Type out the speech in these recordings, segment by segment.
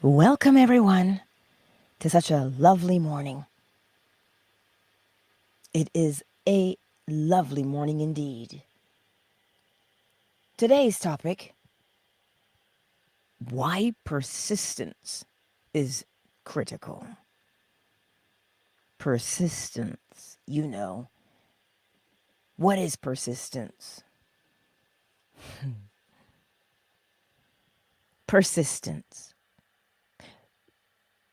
Welcome, everyone, to such a lovely morning. It is a lovely morning indeed. Today's topic: why persistence is critical. Persistence, What is persistence? Persistence.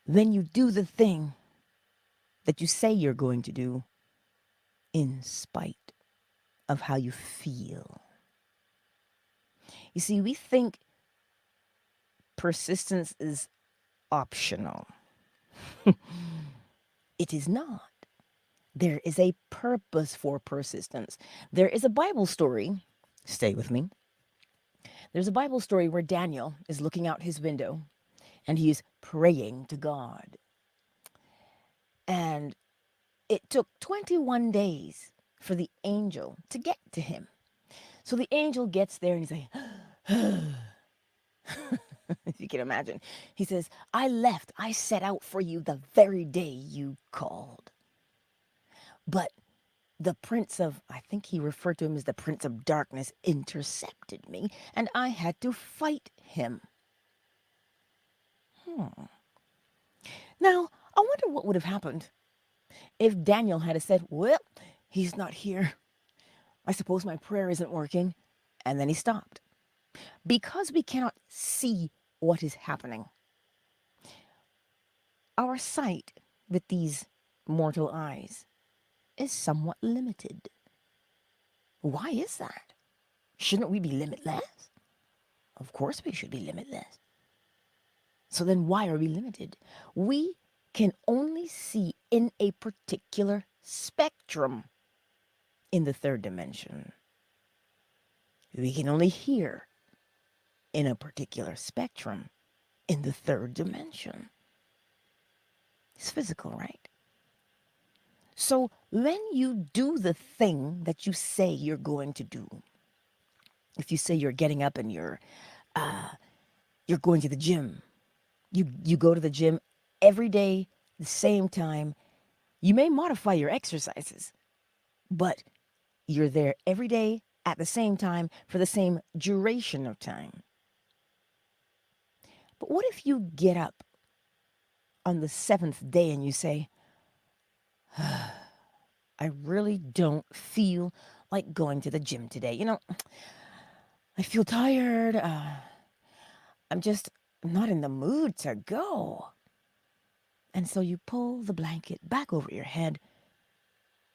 When you do the thing that you say you're going to do in spite of how you feel. You see, we think persistence is optional. It is not. There is a purpose for persistence. There is a Bible story. Stay with me. There's a Bible story where Daniel is looking out his window and he is praying to God. And it took 21 days for the angel to get to him. So the angel gets there and he's like, if you can imagine, he says, I set out for you the very day you called. But the prince of, I think he referred to him as the prince of darkness, intercepted me, and I had to fight him. Now, I wonder what would have happened if Daniel had said, well, he's not here. I suppose my prayer isn't working. And then he stopped. Because we cannot see what is happening, our sight with these mortal eyes is somewhat limited. Why is that? Shouldn't we be limitless? Of course we should be limitless. So then why are we limited? We can only see in a particular spectrum in the third dimension. We can only hear in a particular spectrum in the third dimension. It's physical, right? So when you do the thing that you say you're going to do, if you say you're getting up and you're going to the gym, you go to the gym every day, the same time. You may modify your exercises, but you're there every day at the same time for the same duration of time. But what if you get up on the 7th day and you say, I really don't feel like going to the gym today. I feel tired. I'm just not in the mood to go. And so you pull the blanket back over your head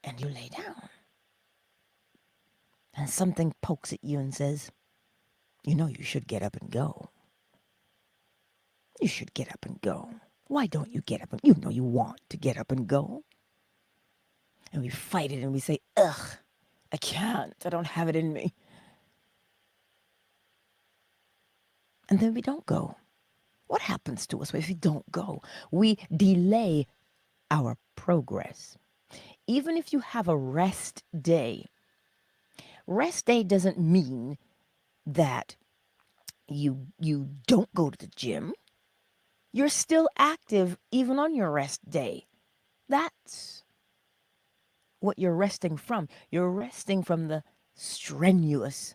and you lay down. And something pokes at you and says, you should get up and go. You should get up and go. Why don't you get up and you want to get up and go? And we fight it and we say, ugh, I can't. I don't have it in me. And then we don't go. What happens to us if we don't go? We delay our progress. Even if you have a rest day doesn't mean that you don't go to the gym. You're still active even on your rest day. That's what you're resting from. You're resting from the strenuous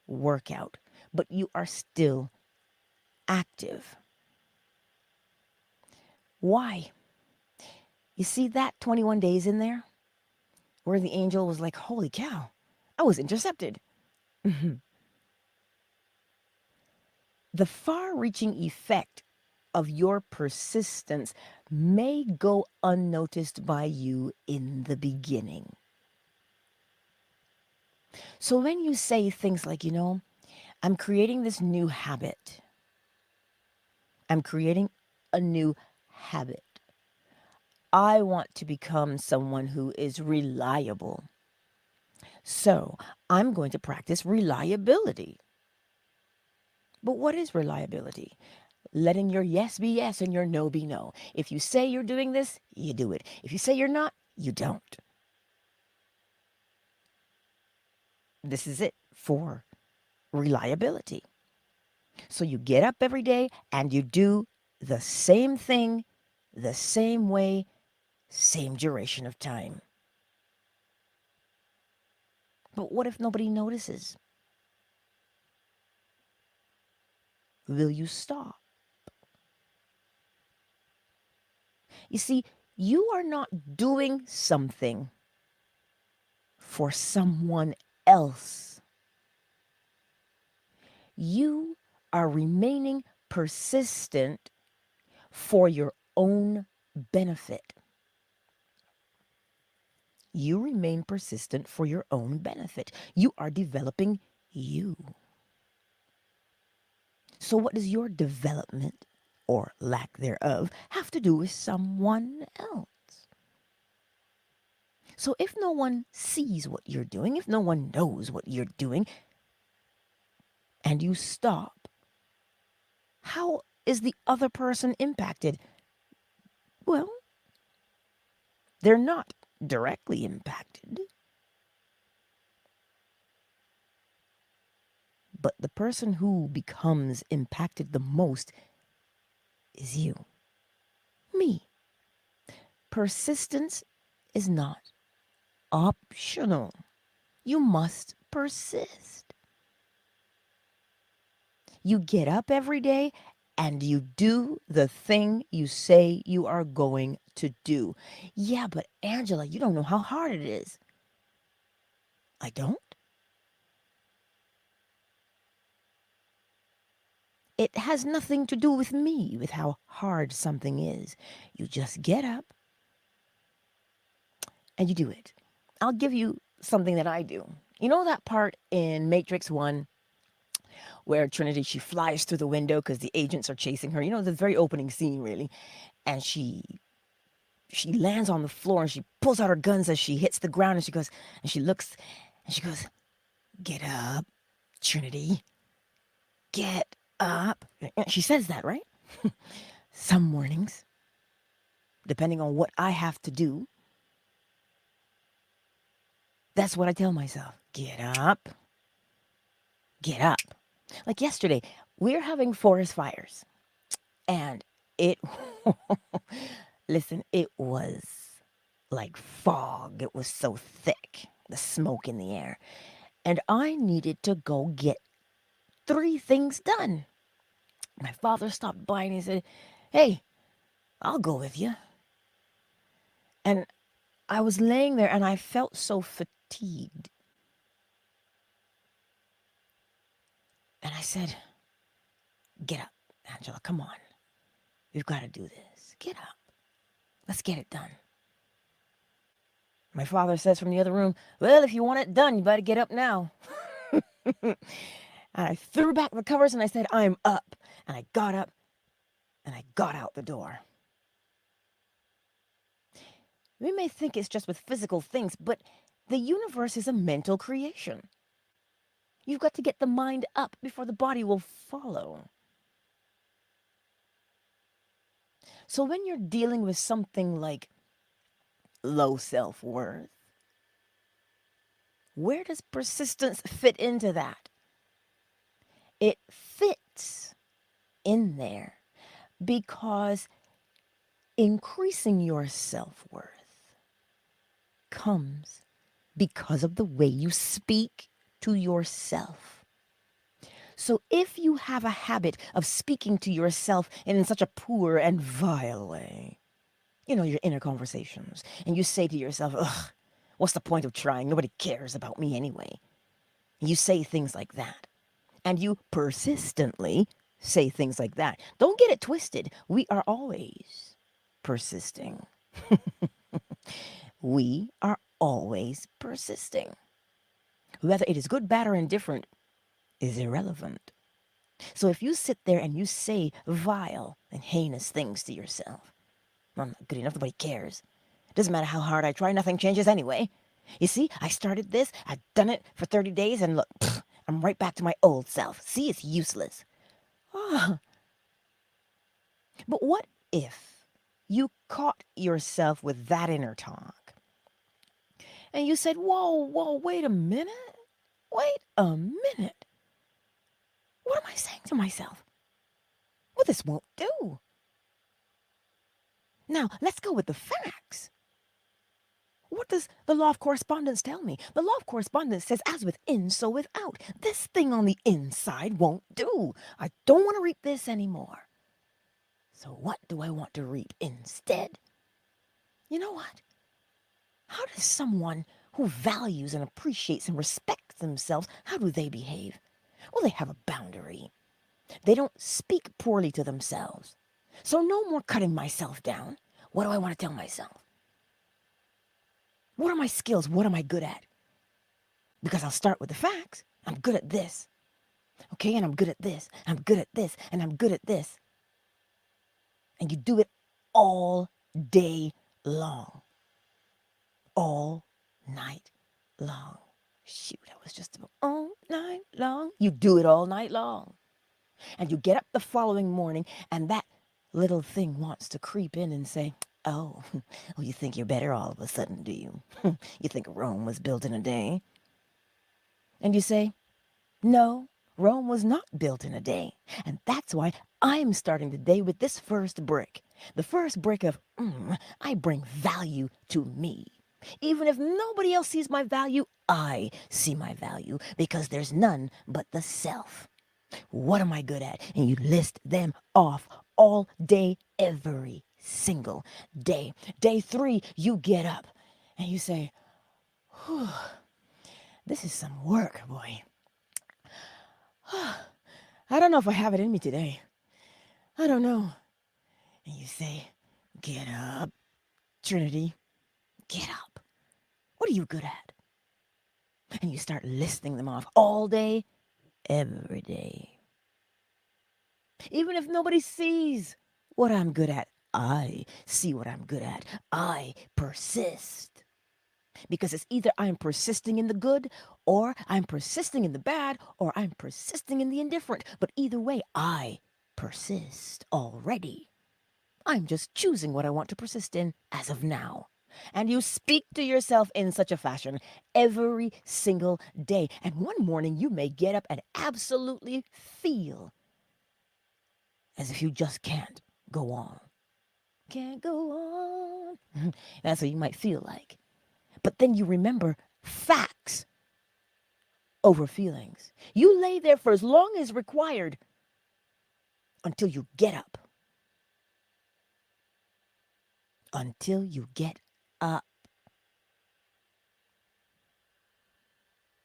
workout, but you are still active. Why? You see that 21 days in there where the angel was like, holy cow, I was intercepted. The far-reaching effect of your persistence may go unnoticed by you in the beginning. So when you say things like, I'm creating this new habit. I'm creating a new habit. I want to become someone who is reliable. So I'm going to practice reliability. But what is reliability? Letting your yes be yes and your no be no. If you say you're doing this, you do it. If you say you're not, you don't. This is it for reliability. So you get up every day and you do the same thing, the same way, same duration of time. But what if nobody notices? Will you stop? You see, you are not doing something for someone else. You are remaining persistent for your own benefit. You remain persistent for your own benefit. You are developing you. So, what does your development, or lack thereof, have to do with someone else? So, if no one sees what you're doing, if no one knows what you're doing, and you stop, how is the other person impacted? Well, they're not directly impacted. But the person who becomes impacted the most is you. Me. Persistence is not optional. You must persist. You get up every day and you do the thing you say you are going to do. Yeah, but Angela, you don't know how hard it is. I don't? It has nothing to do with me, with how hard something is. You just get up and you do it. I'll give you something that I do. You know that part in Matrix 1 where Trinity, she flies through the window because the agents are chasing her? You know, the very opening scene, really. And she lands on the floor and she pulls out her guns as she hits the ground and she goes, and she looks and she goes, "Get up, Trinity. Get up." She says that, right? Some mornings, depending on what I have to do, that's what I tell myself. Get up. Get up. Like yesterday, we're having forest fires. And it, listen, it was like fog. It was so thick, the smoke in the air. And I needed to go get 3 things done. My father stopped by and he said, "Hey, I'll go with you." And I was laying there and I felt so fatigued. And I said, "Get up, Angela, come on. We've got to do this. Get up. Let's get it done." My father says from the other room, "Well, if you want it done, you better get up now." And I threw back the covers and I said, "I'm up." And I got up and I got out the door. We may think it's just with physical things, but the universe is a mental creation. You've got to get the mind up before the body will follow. So when you're dealing with something like low self-worth, where does persistence fit into that? It fits in there because increasing your self-worth comes because of the way you speak to yourself. So if you have a habit of speaking to yourself in such a poor and vile way, you know, your inner conversations, and you say to yourself, "Ugh, what's the point of trying? Nobody cares about me anyway." You say things like that, and you persistently say things like that. Don't get it twisted. We are always persisting. We are always persisting. Whether it is good, bad, or indifferent is irrelevant. So if you sit there and you say vile and heinous things to yourself, "I'm not good enough, nobody cares. It doesn't matter how hard I try, nothing changes anyway. You see, I started this, I've done it for 30 days, and look, I'm right back to my old self. See, it's useless." Ah. But what if you caught yourself with that inner talk and you said, whoa, wait a minute. Wait a minute. What am I saying to myself? Well, this won't do. Now, let's go with the facts. What does the law of correspondence tell me? The law of correspondence says, as within, so without. This thing on the inside won't do. I don't want to reap this anymore. So what do I want to reap instead? You know what? How does someone who values and appreciates and respects themselves, how do they behave? Well, they have a boundary. They don't speak poorly to themselves. So no more cutting myself down. What do I want to tell myself? What are my skills? What am I good at? Because I'll start with the facts. I'm good at this. Okay, and I'm good at this. I'm good at this. And I'm good at this. And you do it all day long. All night long. Shoot, I was just about all night long. You do it all night long. And you get up the following morning, and that little thing wants to creep in and say, oh, well, you think you're better all of a sudden, do you? You think Rome was built in a day? And you say, no, Rome was not built in a day. And that's why I'm starting the day with this first brick. The first brick of, I bring value to me. Even if nobody else sees my value, I see my value, because there's none but the self. What am I good at? And you list them off all day, every single day. Day 3, you get up and you say, whew, this is some work, boy. I don't know if I have it in me today. I don't know. And you say, get up, Trinity, get up. What are you good at? And you start listing them off all day, every day. Even if nobody sees what I'm good at, I see what I'm good at. I persist. Because it's either I'm persisting in the good, or I'm persisting in the bad, or I'm persisting in the indifferent. But either way, I persist already. I'm just choosing what I want to persist in as of now. And you speak to yourself in such a fashion every single day. And one morning you may get up and absolutely feel as if you just can't go on. Can't go on. That's what you might feel like. But then you remember facts over feelings. You lay there for as long as required until you get up. Until you get up.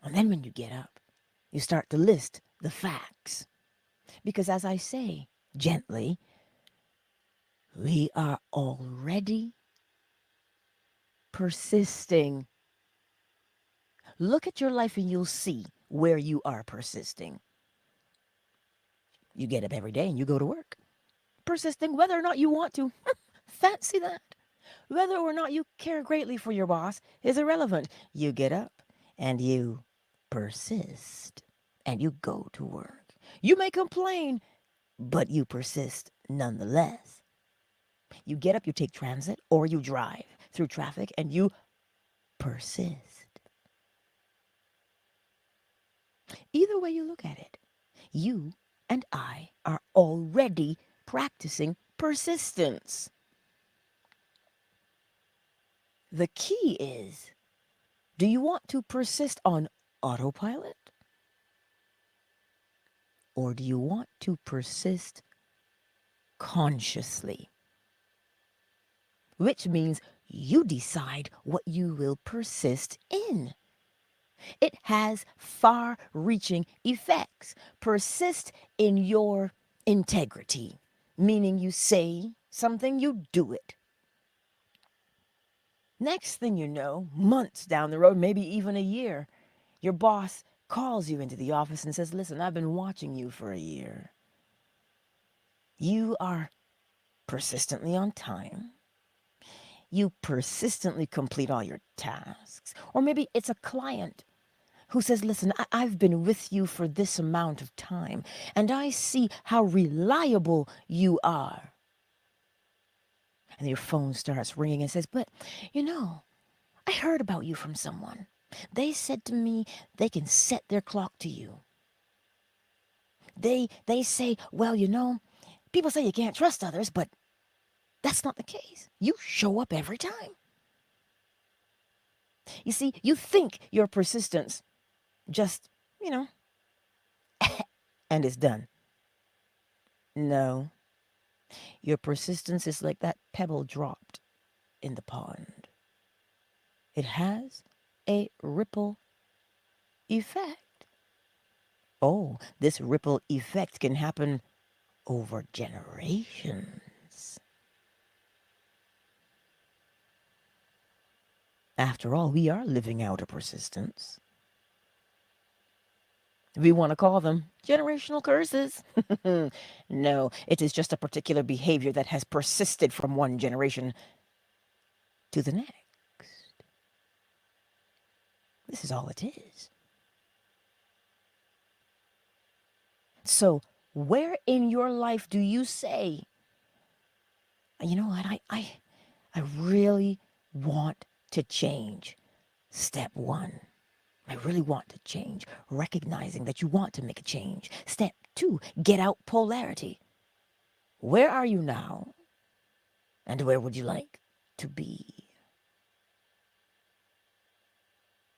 And then when you get up, you start to list the facts. Because as I say, gently, we are already persisting. Look at your life and you'll see where you are persisting. You get up every day and you go to work. Persisting whether or not you want to. Fancy that. Whether or not you care greatly for your boss is irrelevant. You get up and you persist and you go to work. You may complain, but you persist nonetheless. You get up, you take transit, or you drive through traffic and you persist. Either way you look at it, you and I are already practicing persistence. The key is, do you want to persist on autopilot? Or do you want to persist consciously? Which means you decide what you will persist in. It has far-reaching effects. Persist in your integrity, meaning you say something, you do it. Next thing you know, months down the road, maybe even a year, your boss calls you into the office and says, listen, I've been watching you for a year. You are persistently on time. You persistently complete all your tasks. Or maybe it's a client who says, listen, I've been with you for this amount of time, and I see how reliable you are. And your phone starts ringing and says, but, I heard about you from someone. They said to me they can set their clock to you. They say, well, people say you can't trust others, but That's not the case. You show up every time. You see, you think your persistence just, and it's done. No, your persistence is like that pebble dropped in the pond. It has a ripple effect. Oh, this ripple effect can happen over generations. After all, we are living out a persistence. We want to call them generational curses. No, it is just a particular behavior that has persisted from one generation to the next. This is all it is. So, where in your life do you say, you know what, I really want to change? Step one, I really want to change. Recognizing that you want to make a change. Step two, get out polarity. Where are you now? And where would you like to be?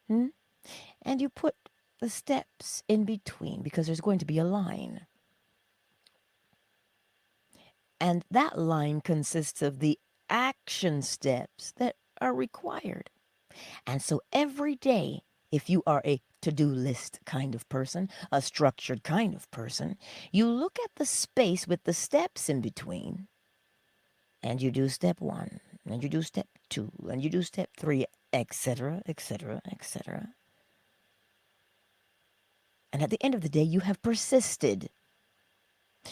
And you put the steps in between because there's going to be a line. And that line consists of the action steps that are required. And so every day, if you are a to-do list kind of person, a structured kind of person, you look at the space with the steps in between, and you do step one, and you do step two, and you do step three, etc., etc., etc. And at the end of the day, you have persisted.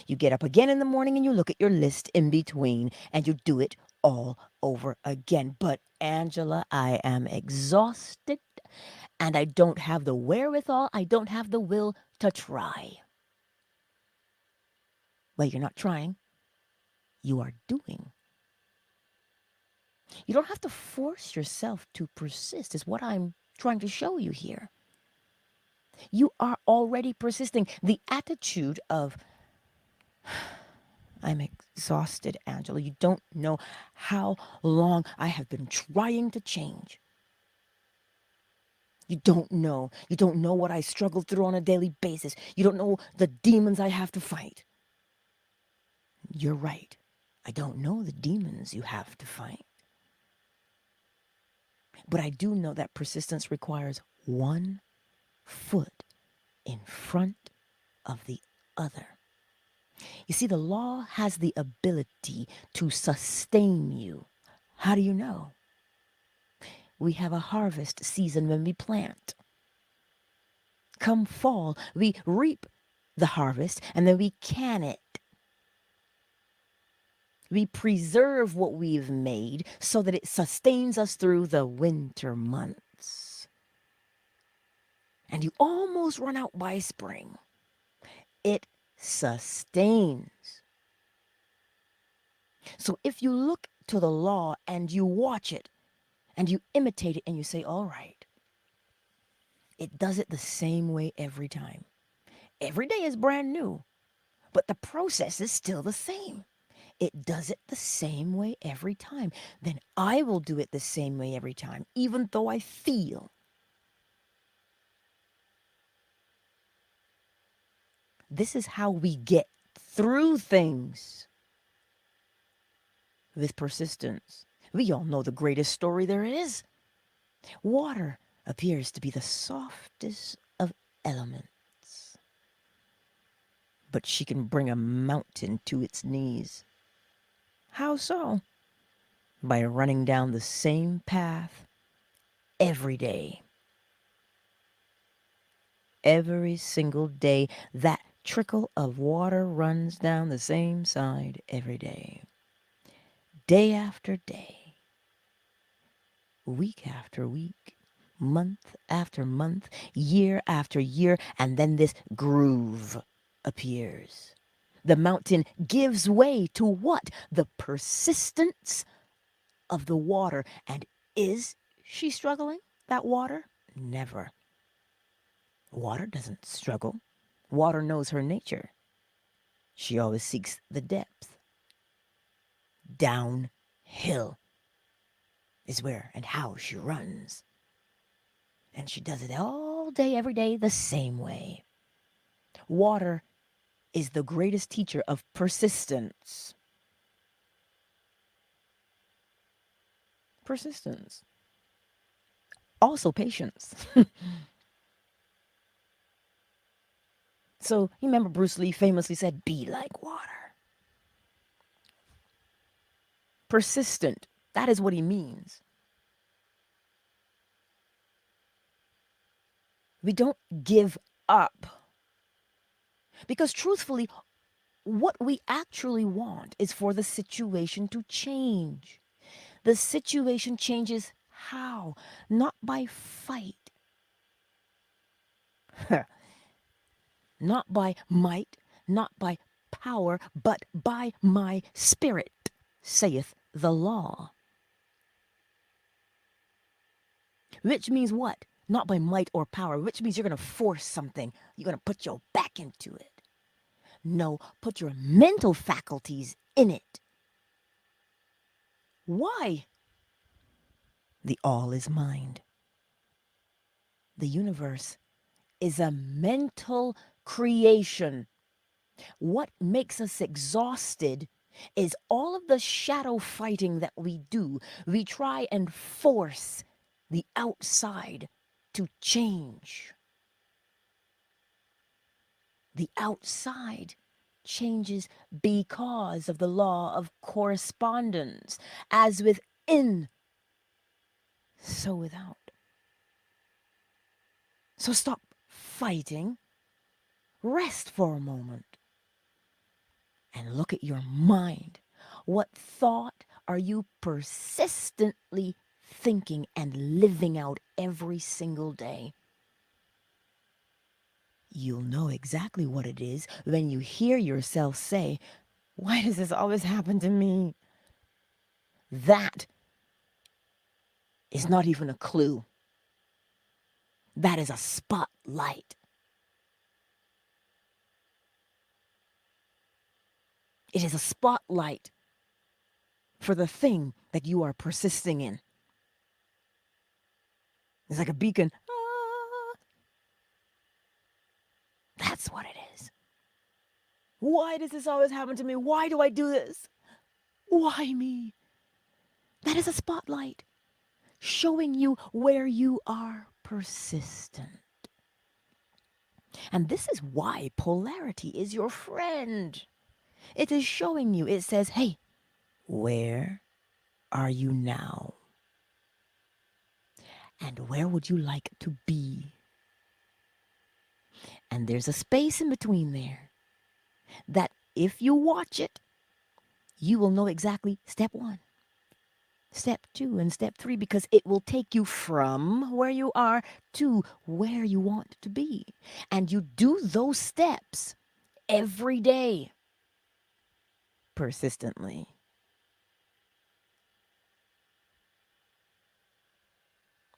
You get up again in the morning and you look at your list in between and you do it all over again. But Angela, I am exhausted and I don't have the wherewithal, I don't have the will to try. Well, you're not trying, you are doing. You don't have to force yourself to persist, is what I'm trying to show you here. You are already persisting. The attitude of, I'm exhausted, Angela. You don't know how long I have been trying to change. You don't know. You don't know what I struggle through on a daily basis. You don't know the demons I have to fight. You're right. I don't know the demons you have to fight. But I do know that persistence requires one foot in front of the other. You see, the law has the ability to sustain you. How do you know? We have a harvest season when we plant. Come fall, we reap the harvest and then we can it. We preserve what we've made so that it sustains us through the winter months. And you almost run out by spring. It sustains. So if you look to the law and you watch it and you imitate it and you say, all right, it does it the same way every time. Every day is brand new, but the process is still the same. It does it the same way every time. Then I will do it the same way every time, even though I feel. This is how we get through things. With persistence. We all know the greatest story there is. Water appears to be the softest of elements. But she can bring a mountain to its knees. How so? By running down the same path every day. Every single day, that trickle of water runs down the same side every day. Day after day. Week after week. Month after month. Year after year. And then this groove appears. The mountain gives way to what? The persistence of the water. And is she struggling, that water? Never. Water doesn't struggle. Water knows her nature. She always seeks the depth. downhill is where and how she runs. And she does it all day, every day, the same way. Water is the greatest teacher of persistence. Persistence. Also patience. So, you remember Bruce Lee famously said, be like water. Persistent. That is what he means. We don't give up. Because truthfully, what we actually want is for the situation to change. The situation changes how? Not by fight. Not by might, not by power, but by my spirit, saith the law. Which means what? Not by might or power, which means you're going to force something. You're going to put your back into it. No, put your mental faculties in it. Why? The all is mind. The universe is a mental creation. What makes us exhausted is all of the shadow fighting that we do. We try and force the outside to change. The outside changes because of the law of correspondence. As within, so without. So stop fighting. Rest for a moment. And look at your mind. What thought are you persistently thinking and living out every single day? You'll know exactly what it is when you hear yourself say, why does this always happen to me? That is not even a clue. That is a spotlight. It is a spotlight for the thing that you are persisting in. It's like a beacon. Ah, that's what it is. Why does this always happen to me? Why do I do this? Why me? That is a spotlight showing you where you are persistent. And this is why polarity is your friend. It is showing you, it says, hey, where are you now? And where would you like to be? And there's a space in between there that if you watch it, you will know exactly step 1, step 2, and step 3, because it will take you from where you are to where you want to be. And you do those steps every day, persistently.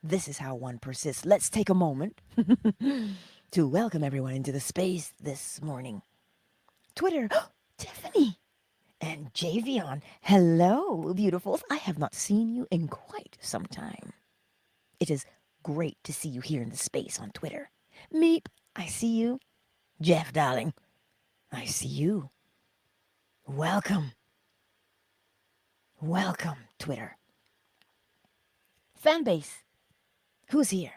This is how one persists. Let's take a moment to welcome everyone into the space this morning. Twitter, Tiffany and Javion. Hello, beautifuls. I have not seen you in quite some time. It is great to see you here in the space on Twitter. Meep, I see you. Jeff, darling, I see you. Welcome. Welcome, Twitter. Fanbase, who's here?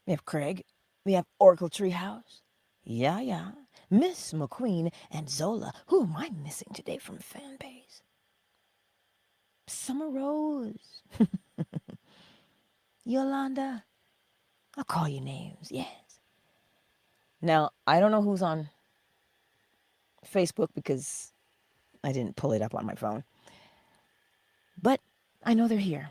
We have Craig. We have Oracle Treehouse. Yeah. Miss McQueen and Zola. Who am I missing today from Fanbase? Summer Rose. Yolanda. I'll call you names, yes. Now, I don't know who's on Facebook because I didn't pull it up on my phone. But I know they're here.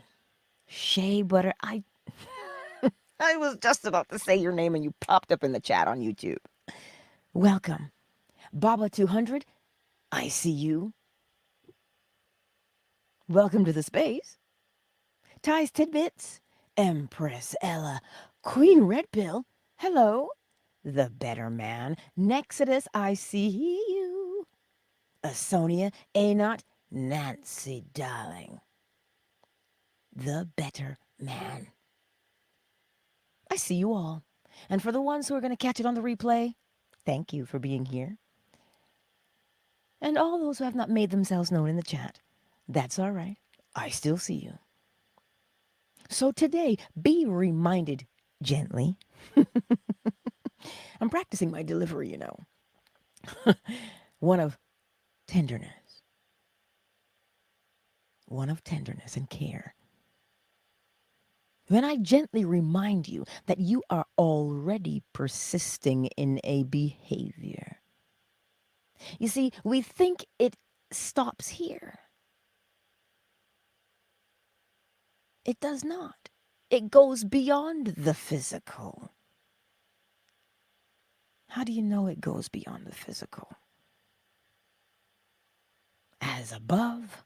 Shea Butter. I was just about to say your name and you popped up in the chat on YouTube. Welcome. Baba200, I see you. Welcome to the space. Ty's Tidbits, Empress Ella, Queen Red Pill, hello. The Better Man, Nexodus, I see you. Asonia, Anot, Nancy, darling, the better man. I see you all. And for the ones who are going to catch it on the replay, thank you for being here. And all those who have not made themselves known in the chat, that's all right. I still see you. So today, be reminded gently. I'm practicing my delivery, you know. One of tenderness. One of tenderness and care. When I gently remind you that you are already persisting in a behavior. You see, we think it stops here. It does not. It goes beyond the physical. How do you know it goes beyond the physical? As above,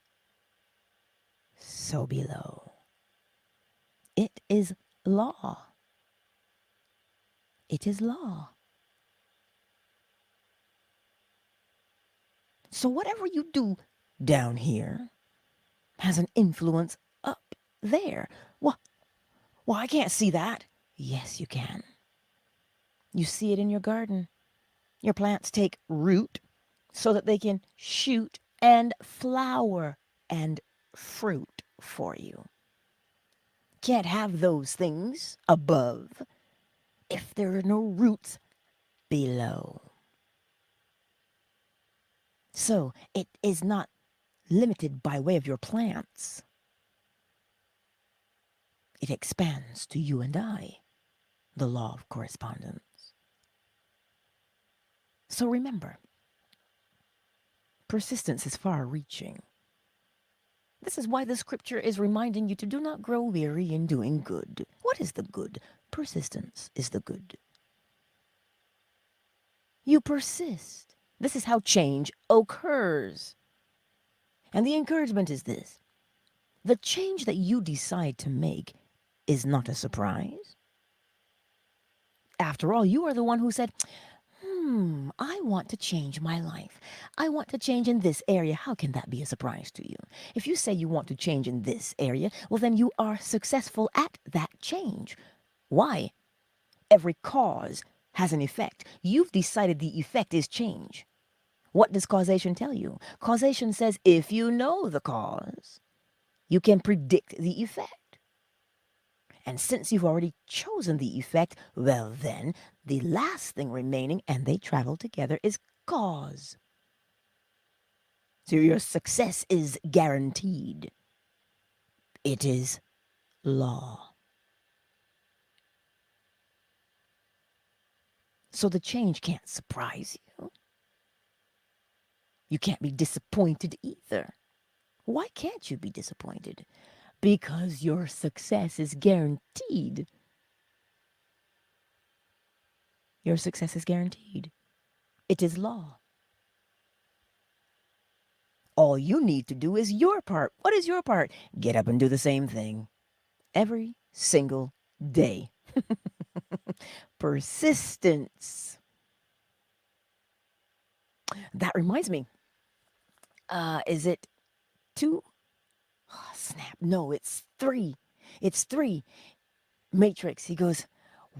so below. It is law. It is law. So whatever you do down here has an influence up there. Well, I can't see that. Yes, you can. You see it in your garden. Your plants take root so that they can shoot and flower and fruit for you. Can't have those things above if there are no roots below. So it is not limited by way of your plants. It expands to you and I, the law of correspondence. So remember, persistence is far-reaching. This is why the scripture is reminding you to do not grow weary in doing good. What is the good? Persistence is the good. You persist. This is how change occurs. And the encouragement is this. The change that you decide to make is not a surprise. After all, you are the one who said, I want to change my life. I want to change in this area. How can that be a surprise to you? If you say you want to change in this area, well, then you are successful at that change. Why? Every cause has an effect. You've decided the effect is change. What does causation tell you? Causation says if you know the cause, you can predict the effect. And since you've already chosen the effect, well then, the last thing remaining, and they travel together, is cause. So your success is guaranteed. It is law. So the change can't surprise you. You can't be disappointed either. Why can't you be disappointed? Because your success is guaranteed. Your success is guaranteed. It is law. All you need to do is your part. What is your part? Get up and do the same thing. Every single day. Persistence. That reminds me. Is it 2? Oh, snap. No, it's 3. It's 3. Matrix. He goes,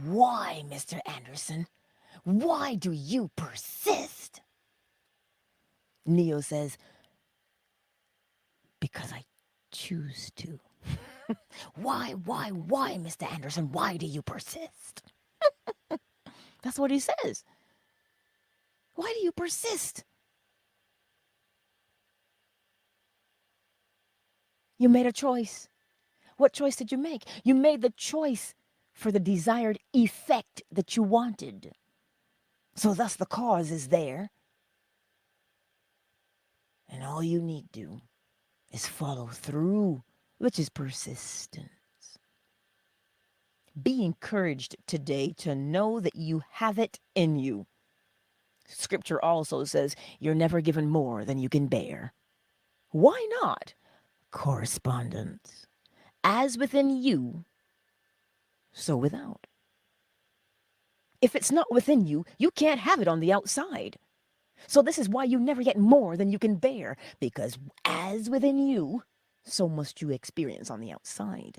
why, Mr. Anderson? Why do you persist? Neo says, because I choose to. Why, Mr. Anderson? Why do you persist? That's what he says. Why do you persist? You made a choice. What choice did you make? You made the choice for the desired effect that you wanted. So thus the cause is there. And all you need to do is follow through, which is persistence. Be encouraged today to know that you have it in you. Scripture also says you're never given more than you can bear. Why not? Correspondence. As within you, so without. If it's not within you, you can't have it on the outside. So this is why you never get more than you can bear, because as within you, so must you experience on the outside.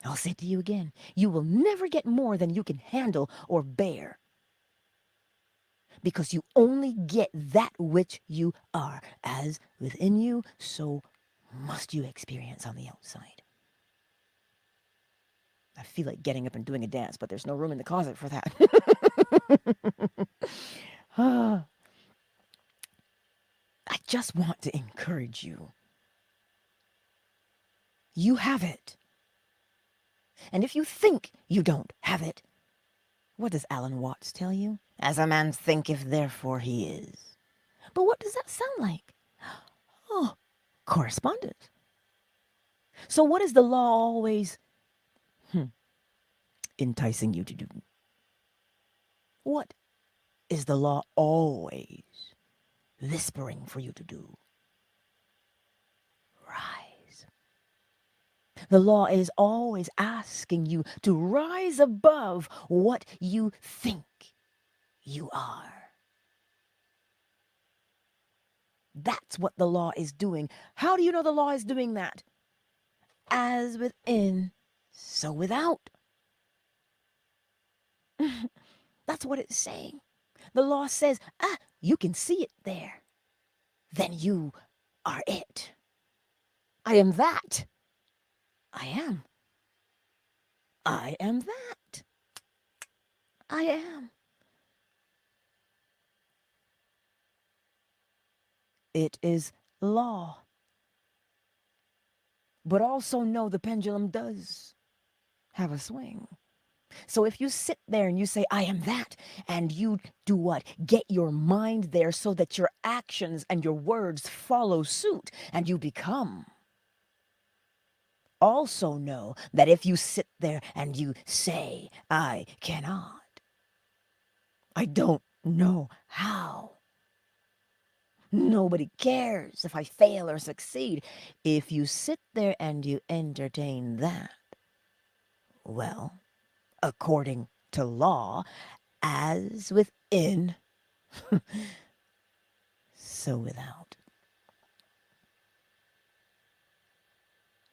I'll say to you again, you will never get more than you can handle or bear, because you only get that which you are. As within you, so must you experience on the outside. I feel like getting up and doing a dance, but there's no room in the closet for that. I just want to encourage you. You have it. And if you think you don't have it, what does Alan Watts tell you? As a man thinketh, therefore he is. But what does that sound like? Oh, correspondence. So what is the law always enticing you to do? What is the law always whispering for you to do? Rise. The law is always asking you to rise above what you think you are. That's what the law is doing. How do you know the law is doing that? As within, so without. That's what it's saying. The law says, you can see it there. Then you are it. I am that. I am. I am that. I am. It is law. But also know the pendulum does have a swing. So if you sit there and you say, I am that, and you do what? Get your mind there so that your actions and your words follow suit and you become. Also know that if you sit there and you say, I cannot, I don't know how. Nobody cares if I fail or succeed. If you sit there and you entertain that, well, according to law, as within, so without.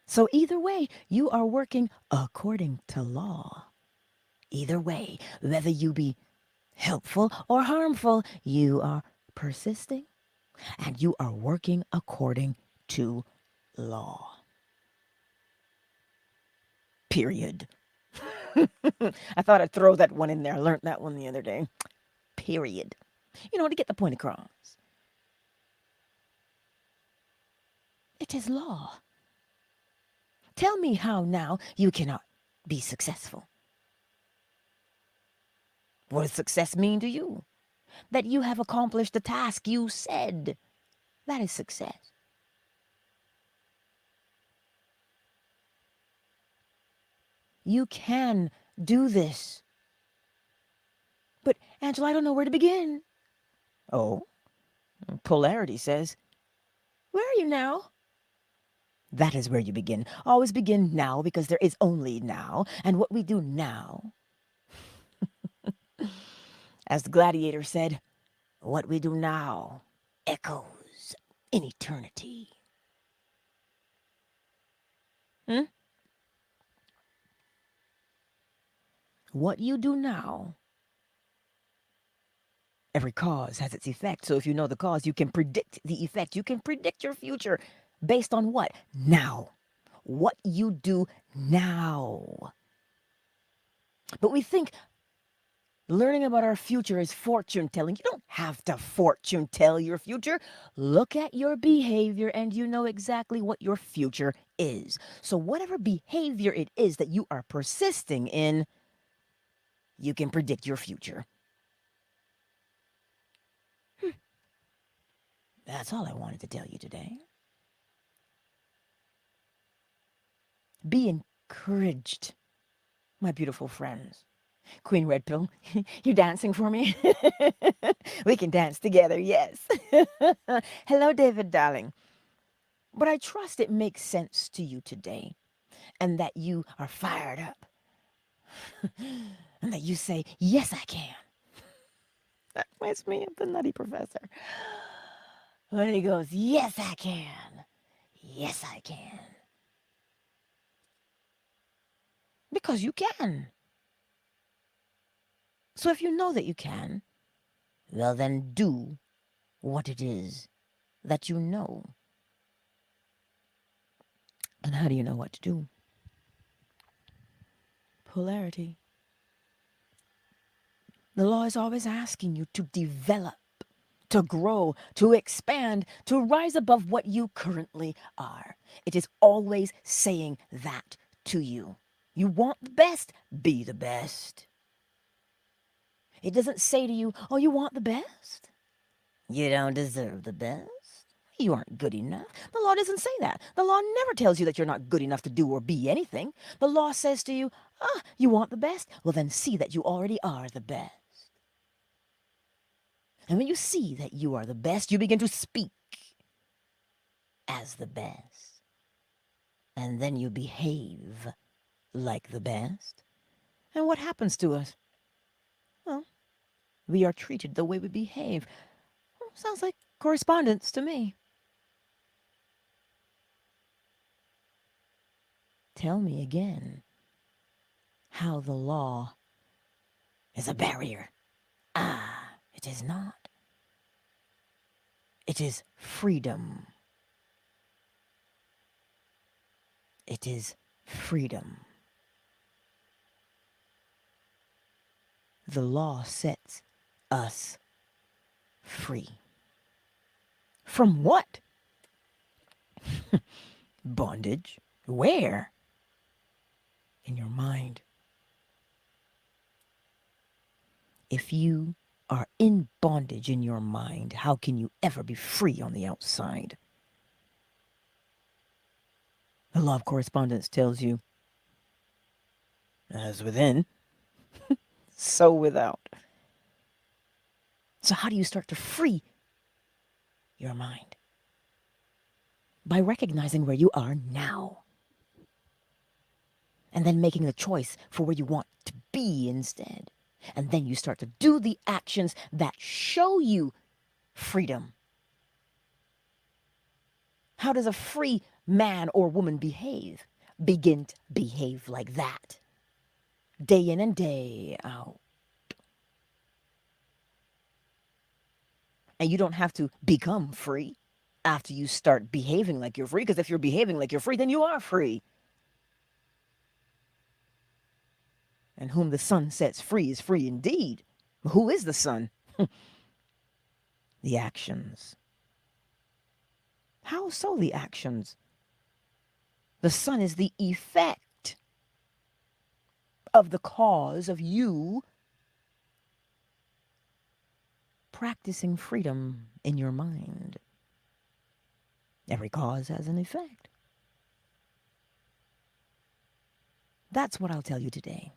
So either way, you are working according to law. Either way, whether you be helpful or harmful, you are persisting and you are working according to law. Period. I thought I'd throw that one in there. I learned that one the other day. Period. You know, to get the point across. It is law. Tell me how now you cannot be successful. What does success mean to you? That you have accomplished the task you said. That is success. You can do this. But, Angela, I don't know where to begin. Oh, polarity says, where are you now? That is where you begin. Always begin now, because there is only now. And what we do now, as the gladiator said, what we do now echoes in eternity. What you do now, every cause has its effect. So if you know the cause, you can predict the effect. You can predict your future based on what? Now. What you do now. But we think learning about our future is fortune telling. You don't have to fortune tell your future. Look at your behavior and you know exactly what your future is. So whatever behavior it is that you are persisting in, you can predict your future. That's all I wanted to tell you today. Be encouraged, my beautiful friends. Queen Red Pill, you dancing for me? We can dance together, yes. Hello, David, darling. But I trust it makes sense to you today and that you are fired up and that you say, yes, I can. Reminds me of the Nutty Professor. When he goes, yes, I can. Yes, I can. Because you can. So if you know that you can, well, then do what it is that you know. And how do you know what to do? Polarity. The law is always asking you to develop, to grow, to expand, to rise above what you currently are. It is always saying that to you. You want the best, be the best. It doesn't say to you, oh, you want the best? You don't deserve the best. You aren't good enough. The law doesn't say that. The law never tells you that you're not good enough to do or be anything. The law says to you, you want the best? Well, then see that you already are the best. And when you see that you are the best, you begin to speak as the best. And then you behave like the best. And what happens to us? Well, we are treated the way we behave. Well, sounds like correspondence to me. Tell me again how the law is a barrier. It is not. It is freedom. It is freedom. The law sets us free. From what? Bondage. Where? In your mind. If you are in bondage in your mind, how can you ever be free on the outside? The law of correspondence tells you, as within, so without. So how do you start to free your mind? By recognizing where you are now. And then making the choice for where you want to be instead. And then you start to do the actions that show you freedom. How does a free man or woman behave? Begin to behave like that. Day in and day out. And you don't have to become free after you start behaving like you're free, because if you're behaving like you're free, then you are free. And whom the Son sets free is free indeed. Who is the Son? The actions. How so the actions? The Son is the effect of the cause of you practicing freedom in your mind. Every cause has an effect. That's what I'll tell you today.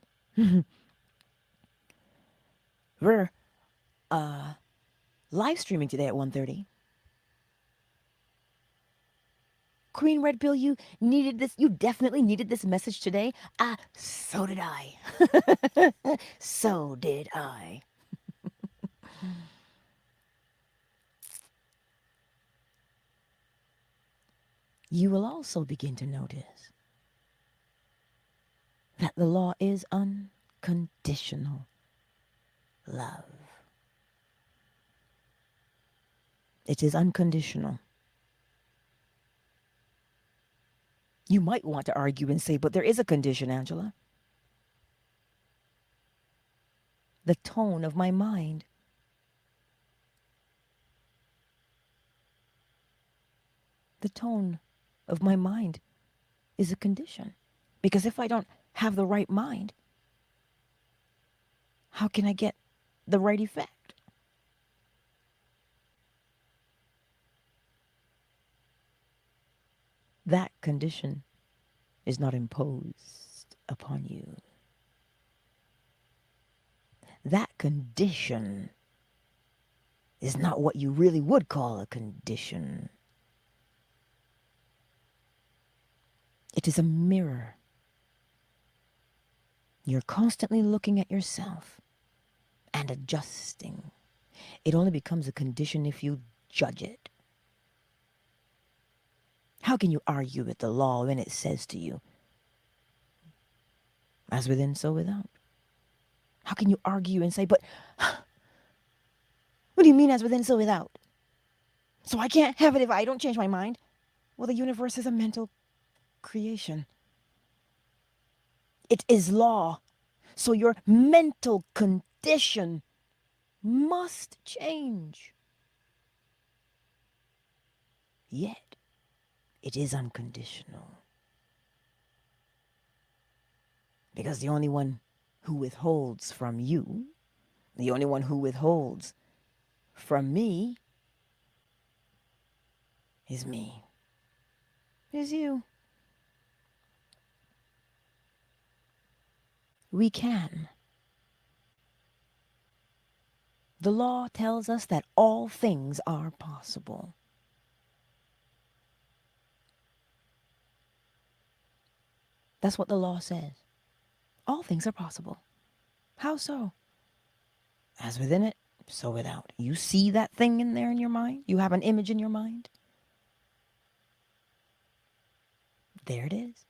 We're live streaming today at 1:30. Queen Red Pill, you needed this. You definitely needed this message today. So did I. So did I. You will also begin to notice that the law is unconditional love. It is unconditional. You might want to argue and say, but there is a condition, Angela. The tone of my mind. The tone of my mind is a condition. Because if I don't have the right mind, how can I get the right effect? That condition is not imposed upon you. That condition is not what you really would call a condition. It is a mirror. You're constantly looking at yourself and adjusting. It only becomes a condition if you judge it. How can you argue with the law when it says to you, as within, so without? How can you argue and say, but what do you mean as within, so without? So I can't have it if I don't change my mind? Well, the universe is a mental creation. It is law. So your mental condition must change. Yet, it is unconditional. Because the only one who withholds from you, the only one who withholds from me, is me. Is you. We can. The law tells us that all things are possible. That's what the law says. All things are possible. How so? As within it, so without. You see that thing in there in your mind? You have an image in your mind? There it is.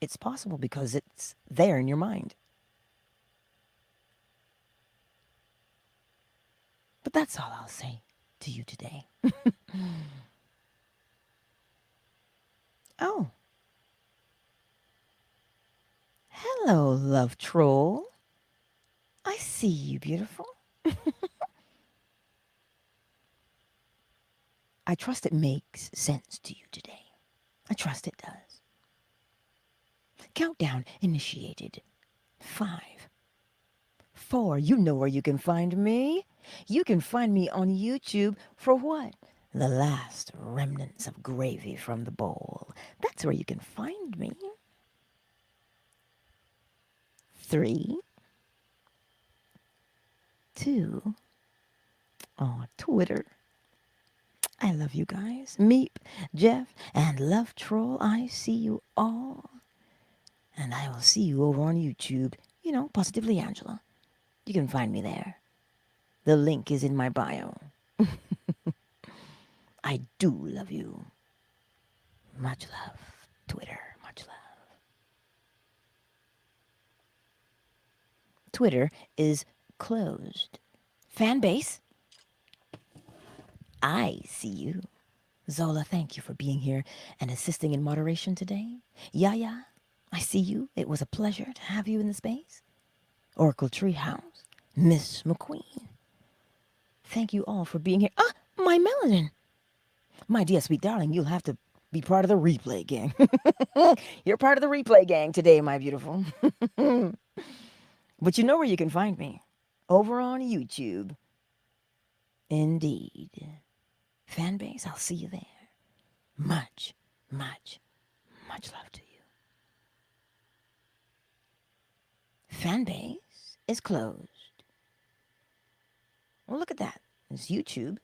It's possible because it's there in your mind. But that's all I'll say to you today. Oh. Hello, love troll. I see you, beautiful. I trust it makes sense to you today. I trust it does. Countdown initiated. 5, 4. You know where you can find me. You can find me on YouTube for what? The last remnants of gravy from the bowl. That's where you can find me. 3, 2. Oh, Twitter. I love you guys. Meep, Jeff, and Love Troll. I see you all. And I will see you over on YouTube. You know, Positively Angela. You can find me there. The link is in my bio. I do love you. Much love, Twitter. Much love. Twitter is closed. Fan base, I see you. Zola, thank you for being here and assisting in moderation today. Yaya, I see you. It was a pleasure to have you in the space. Oracle Treehouse, Miss McQueen. Thank you all for being here. Ah, my melanin. My dear sweet darling, you'll have to be part of the replay gang. You're part of the replay gang today, my beautiful. But you know where you can find me. Over on YouTube. Indeed. Fanbase, I'll see you there. Much, much, much love to you. Fanbase is closed. Well, look at that. It's YouTube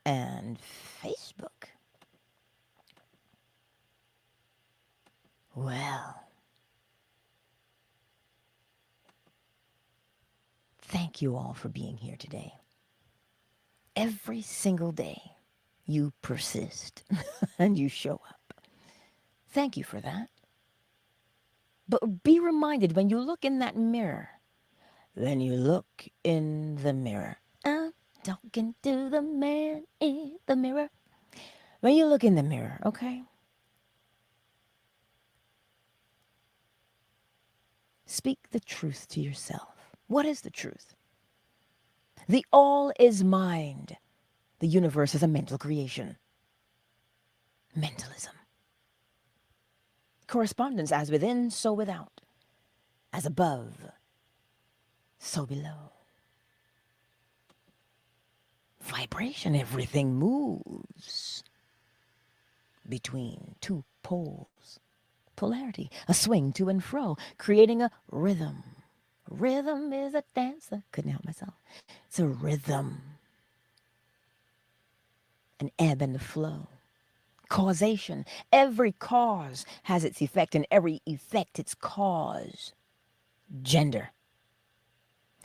and Facebook. Well, thank you all for being here today. Every single day, you persist and you show up. Thank you for that. But be reminded when you look in that mirror, when you look in the mirror, I'm talking to the man in the mirror. When you look in the mirror, okay? Speak the truth to yourself. What is the truth? The all is mind. The universe is a mental creation. Mentalism. Correspondence as within, so without. As above, so below. Vibration, everything moves between two poles. Polarity, a swing to and fro, creating a rhythm. Rhythm is a dancer. Couldn't help myself. It's a rhythm. An ebb and a flow. Causation. Every cause has its effect, and every effect its cause. Gender.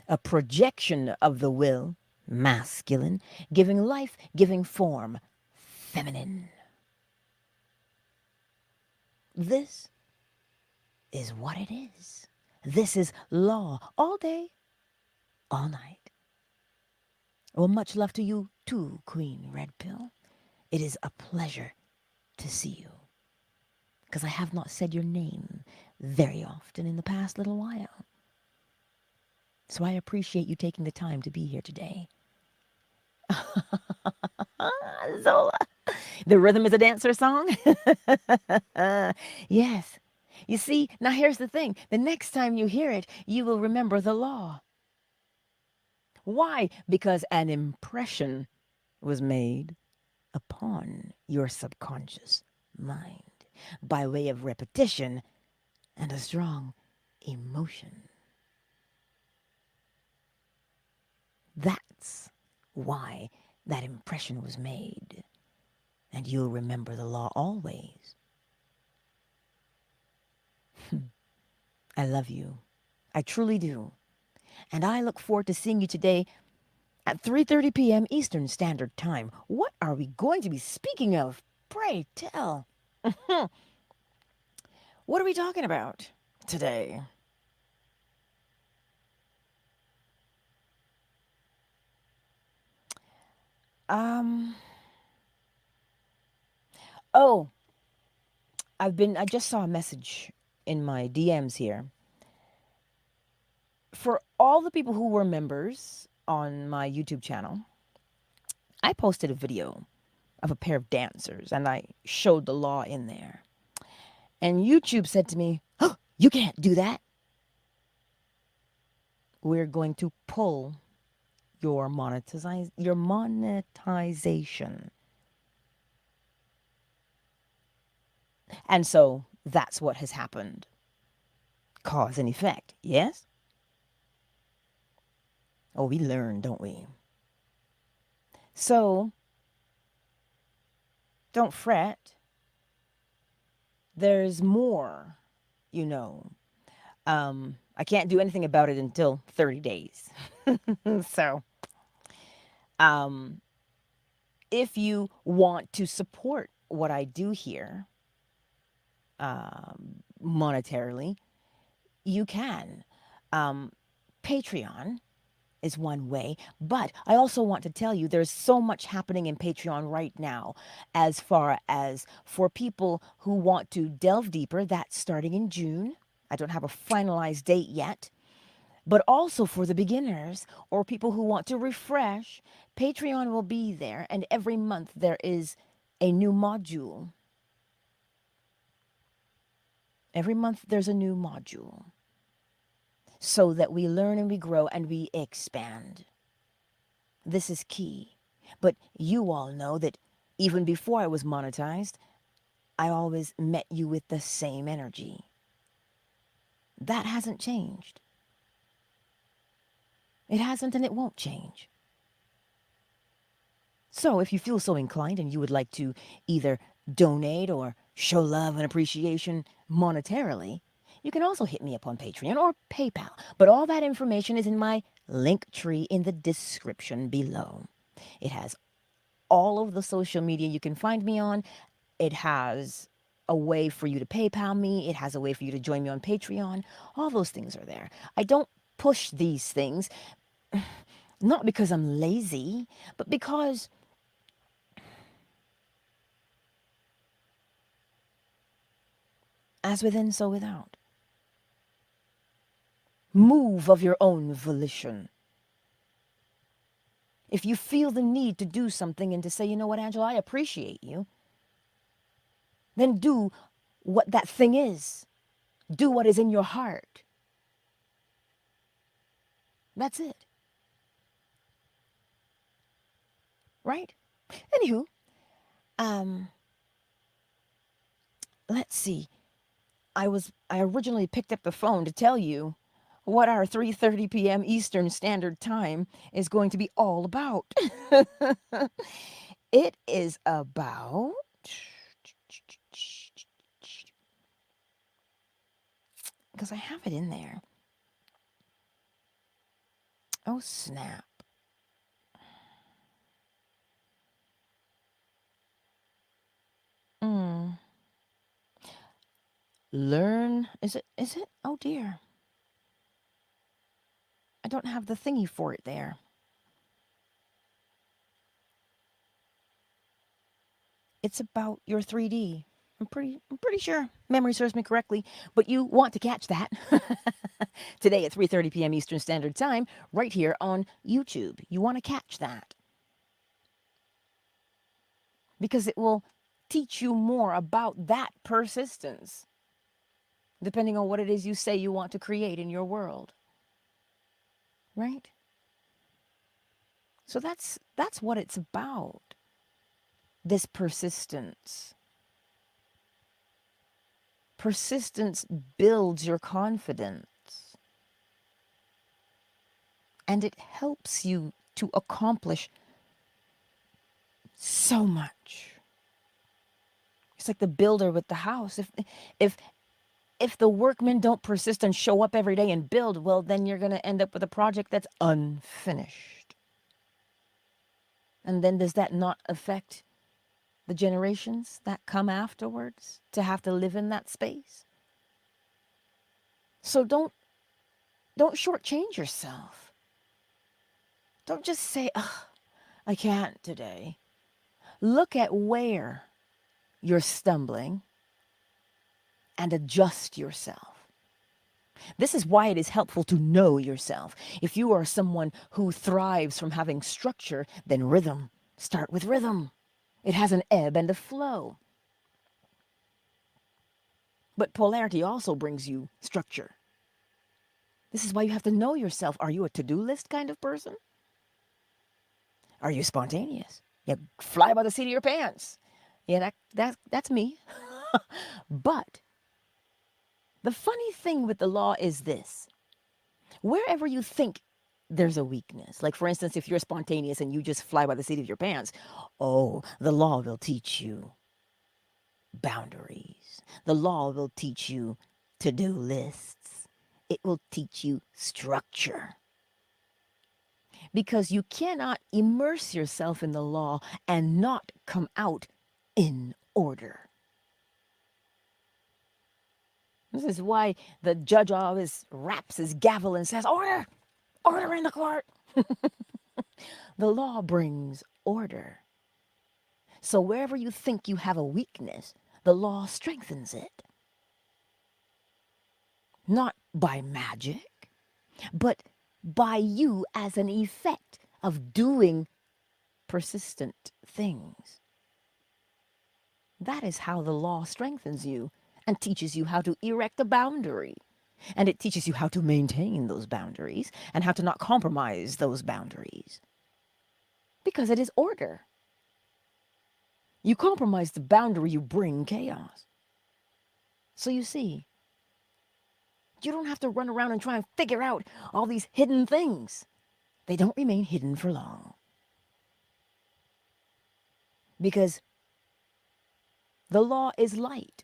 A projection of the will, masculine, giving life, giving form, feminine. This is what it is. This is law all day, all night. Well, much love to you too, Queen Red Pill. It is a pleasure to see you, because I have not said your name very often in the past little while. So I appreciate you taking the time to be here today. Zola, the rhythm is a dancer song? Yes. You see, now here's the thing. The next time you hear it, you will remember the law. Why? Because an impression was made upon your subconscious mind by way of repetition and a strong emotion. That's why that impression was made. And you'll remember the law always. I love you. I truly do. And I look forward to seeing you today at 3:30 p.m. Eastern Standard Time. What are we going to be speaking of? Pray tell. What are we talking about today? Um oh, I just saw a message in my DMs here. For all the people who were members on my YouTube channel, I posted a video of a pair of dancers and I showed the law in there. And YouTube said to me, "Oh, you can't do that. We're going to pull your monetization." And so that's what has happened. Cause and effect, yes? Oh, we learn, don't we? So don't fret. There's more, you know. I can't do anything about it until 30 days. So, um, if you want to support what I do here monetarily, you can. Um, Patreon is one way, but I also want to tell you there's so much happening in Patreon right now as far as for people who want to delve deeper. That's starting in June. I don't have a finalized date yet. But also for the beginners or people who want to refresh, Patreon will be there, and every month there is a new module. Every month there's a new module so that we learn and we grow and we expand. This is key. But you all know that even before I was monetized, I always met you with the same energy. That hasn't changed. It hasn't and it won't change. So if you feel so inclined and you would like to either donate or show love and appreciation monetarily, you can also hit me up on Patreon or PayPal. But all that information is in my link tree in the description below. It has all of the social media you can find me on. It has a way for you to PayPal me. It has a way for you to join me on Patreon. All those things are there. I don't push these things, not because I'm lazy, but because as within, so without. Move of your own volition. If you feel the need to do something and to say, you know what, Angela, I appreciate you, then do what that thing is. Do what is in your heart. That's it. Right? Anywho, um, let's see. I originally picked up the phone to tell you what our 3:30 p.m. Eastern Standard Time is going to be all about. It is about because I have it in there. Oh snap. Learn, is it? Oh dear. I don't have the thingy for it there. It's about your 3D. I'm pretty sure memory serves me correctly, but you want to catch that today at 3:30 p.m. Eastern Standard Time right here on YouTube. You want to catch that because it will teach you more about that persistence depending on what it is you say you want to create in your world, right? So that's what it's about. This persistence. Persistence builds your confidence and it helps you to accomplish so much. It's like the builder with the house. If if the workmen don't persist and show up every day and build, well, then you're going to end up with a project that's unfinished. And then does that not affect the generations that come afterwards to have to live in that space? So don't shortchange yourself. Don't just say, "Ugh, I can't today." Look at where you're stumbling and adjust yourself. This is why it is helpful to know yourself. If you are someone who thrives from having structure, then rhythm. Start with rhythm. It has an ebb and a flow. But polarity also brings you structure. This is why you have to know yourself. Are you a to-do list kind of person? Are you spontaneous? You fly by the seat of your pants. Yeah, that's me. But the funny thing with the law is this. Wherever you think there's a weakness, like for instance, if you're spontaneous and you just fly by the seat of your pants, oh, the law will teach you boundaries. The law will teach you to-do lists. It will teach you structure. Because you cannot immerse yourself in the law and not come out in order. This is why the judge always raps his gavel and says, "Order! Order in the court!" The law brings order. So wherever you think you have a weakness, the law strengthens it. Not by magic, but by you as an effect of doing persistent things. That is how the law strengthens you and teaches you how to erect a boundary. And it teaches you how to maintain those boundaries and how to not compromise those boundaries. Because it is order. You compromise the boundary, you bring chaos. So you see, you don't have to run around and try and figure out all these hidden things. They don't remain hidden for long. Because the law is light.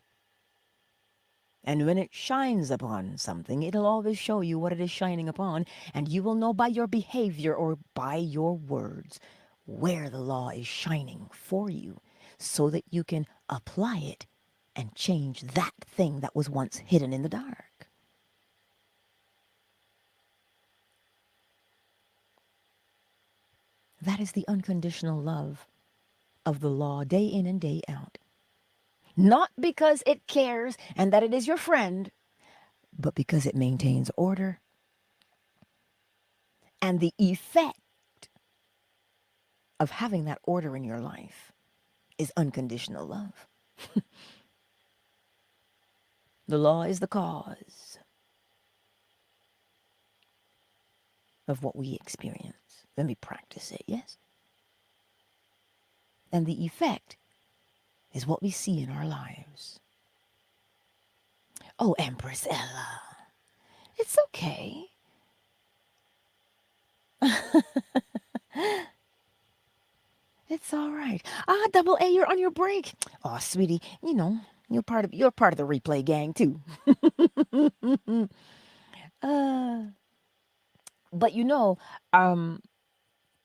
And when it shines upon something, it'll always show you what it is shining upon, and you will know by your behavior or by your words where the law is shining for you so that you can apply it and change that thing that was once hidden in the dark. That is the unconditional love of the law day in and day out. Not because it cares and that it is your friend, but because it maintains order. And the effect of having that order in your life is unconditional love. The law is the cause of what we experience. Then we practice it, yes? And the effect is what we see in our lives. Oh, Empress Ella, it's okay. It's all right. Ah, Double A, you're on your break. Oh, sweetie, you know, you're part of the replay gang too. uh, but you know,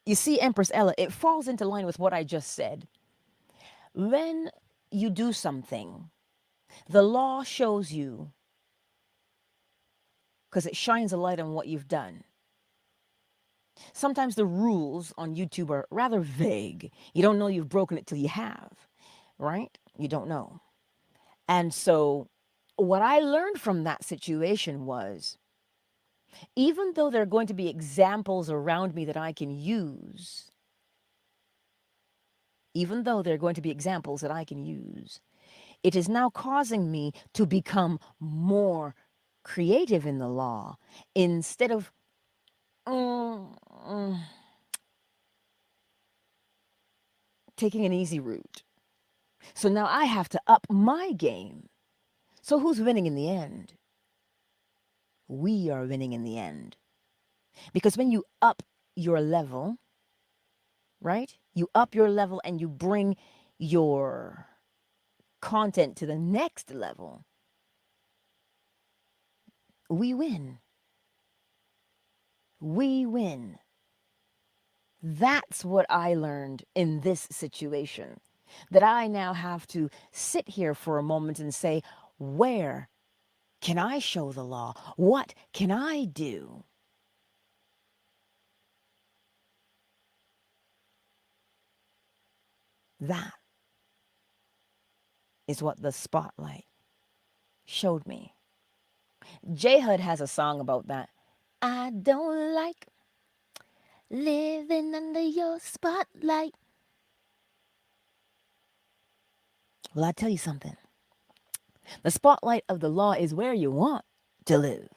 you see, Empress Ella, it falls into line with what I just said. When you do something The law shows you, because it shines a light on what you've done. Sometimes the rules on YouTube are rather vague. You don't know you've broken it till you have, right? You don't know. And so, what I learned from that situation was, even though there are going to be examples around me that I can use, even though there are going to be examples that I can use, it is now causing me to become more creative in the law instead of mm, mm, taking an easy route. So now I have to up my game. So who's winning in the end? We are winning in the end. Because when you up your level, right? You up your level and you bring your content to the next level, we win. We win. That's what I learned in this situation. That I now have to sit here for a moment and say, where can I show the law? What can I do? That is what the spotlight showed me. J Hud has a song about that. I don't like living under your spotlight. Well, I tell you something. The spotlight of the law is where you want to live.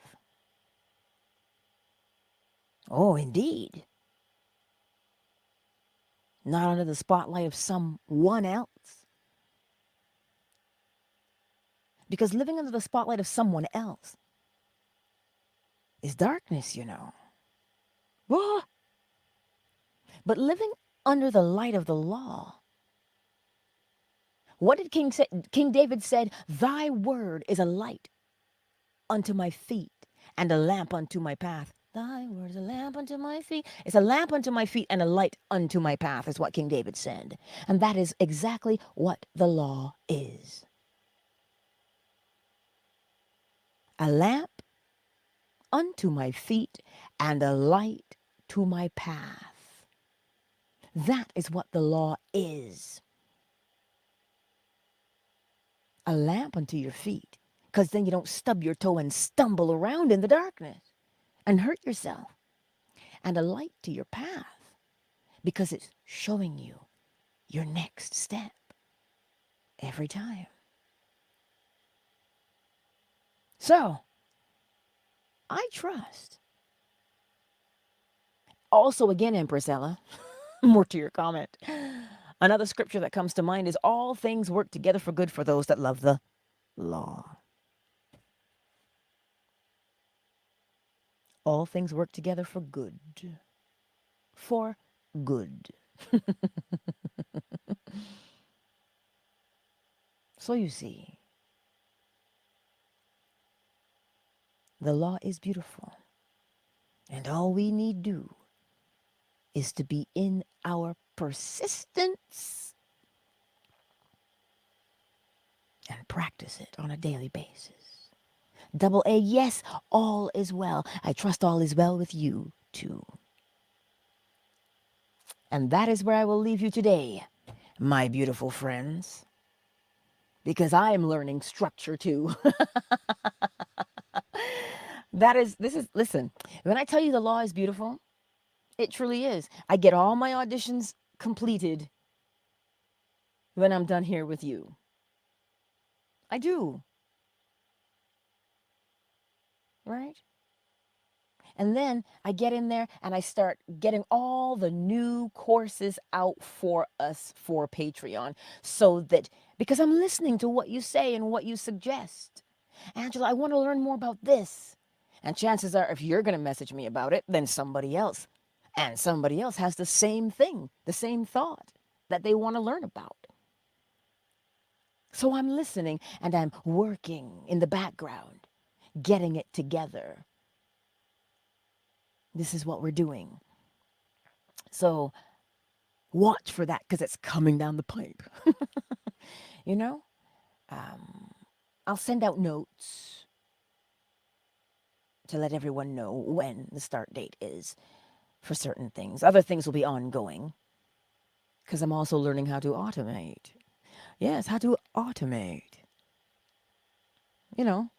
Oh, indeed. Not under the spotlight of someone else. Because living under the spotlight of someone else is darkness, you know. Whoa. But living under the light of the law, what did King David said, thy word is a light unto my feet and a lamp unto my path. Thy word is a lamp unto my feet. It's a lamp unto my feet and a light unto my path, is what King David said. And that is exactly what the law is. A lamp unto my feet and a light to my path. That is what the law is. A lamp unto your feet, because then you don't stub your toe and stumble around in the darkness and hurt yourself. And a light to your path, because it's showing you your next step every time. So, I trust. Also, again, Empress Ella, more to your comment. Another scripture that comes to mind is all things work together for good for those that love the law. All things work together for good. For good. So you see, the law is beautiful. And all we need do is to be in our persistence and practice it on a daily basis. Double A, yes, all is well. I trust all is well with you too. And that is where I will leave you today, my beautiful friends, because I am learning structure too. Listen, when I tell you the law is beautiful, it truly is. I get all my auditions completed when I'm done here with you. I do. Right? And then I get in there and I start getting all the new courses out for us for Patreon, so that, because I'm listening to what you say and what you suggest. Angela, I want to learn more about this. And chances are, if you're going to message me about it, then somebody else. And somebody else has the same thing, the same thought that they want to learn about. So I'm listening and I'm working in the background, getting it together. This is what we're doing. So watch for that, because it's coming down the pipe. You know? I'll send out notes to let everyone know when the start date is for certain things. Other things will be ongoing because I'm also learning how to automate. Yes, how to automate.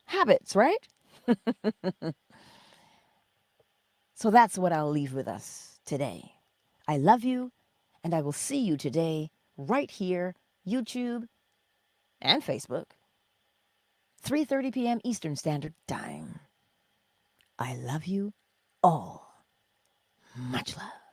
Habits, right? So that's what I'll leave with us today. I love you, and I will see you today right here, YouTube and Facebook, 3:30 p.m. Eastern Standard Time. I love you all. Much love.